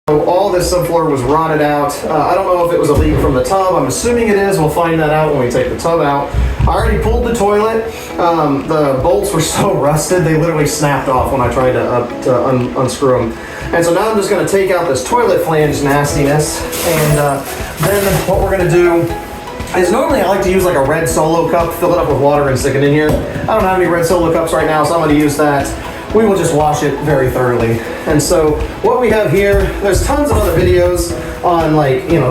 All this subfloor was rotted out. I don't know if it was a leak from the tub. I'm assuming it is. We'll find that out when we take the tub out. I already pulled the toilet. The bolts were so rusted, they literally snapped off when I tried to unscrew them. And so now I'm just going to take out this toilet flange nastiness. And then what we're going to do is normally I like to use like a red Solo cup, fill it up with water and stick it in here. I don't have any red Solo cups right now, so I'm going to use that. We will just wash it very thoroughly. And so what we have here, there's tons of other videos on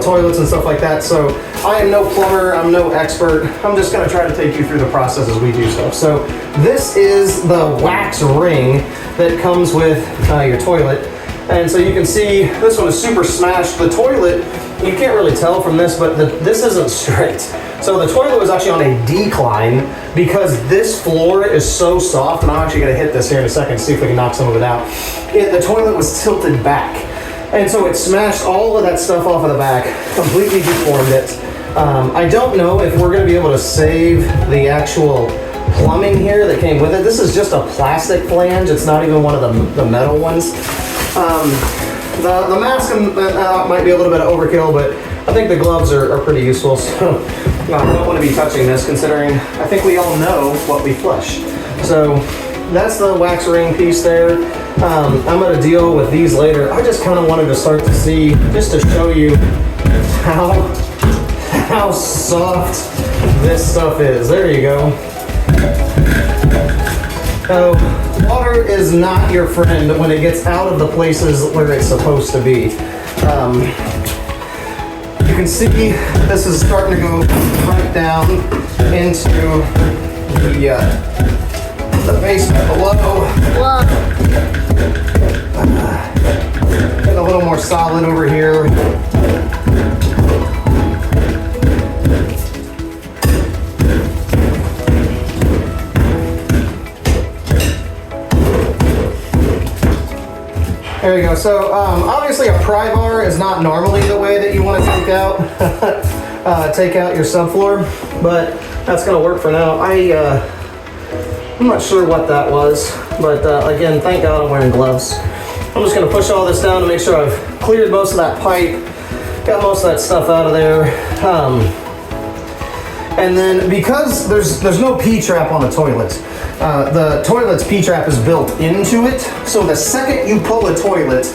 toilets and stuff like that. So I am no plumber, I'm no expert. I'm just gonna try to take you through the process as we do stuff. So this is the wax ring that comes with your toilet. And so you can see this one is super smashed. The toilet, you can't really tell from this, but this isn't straight. So the toilet was actually on a decline because this floor is so soft, and I'm actually gonna hit this here in a second, see if we can knock some of it out. The toilet was tilted back. And so it smashed all of that stuff off of the back, completely deformed it. I don't know if we're gonna be able to save the actual plumbing here that came with it. This is just a plastic flange. It's not even one of the metal ones. The mask might be a little bit of overkill, but I think the gloves are pretty useful. So I don't want to be touching this, considering I think we all know what we flush. So that's the wax ring piece there. I'm going to deal with these later. I just kind of wanted to start to see, just to show you how soft this stuff is. There you go. So water is not your friend when it gets out of the places where it's supposed to be. You can see this is starting to go right down into the basement below. Getting a little more solid over here. There you go. So obviously a pry bar is not normally the way that you want to take out your subfloor, but that's going to work for now. I'm not sure what that was, but again, thank God I'm wearing gloves. I'm just going to push all this down to make sure I've cleared most of that pipe, got most of that stuff out of there. And then because there's no P-trap on the toilet, the toilet's P-trap is built into it. So the second you pull a toilet,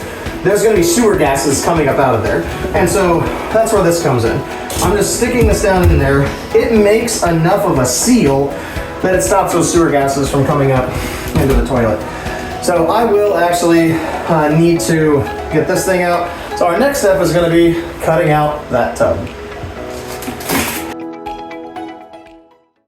there's going to be sewer gases coming up out of there. And so that's where this comes in. I'm just sticking this down in there. It makes enough of a seal that it stops those sewer gases from coming up into the toilet. So I will actually need to get this thing out. So our next step is going to be cutting out that tub.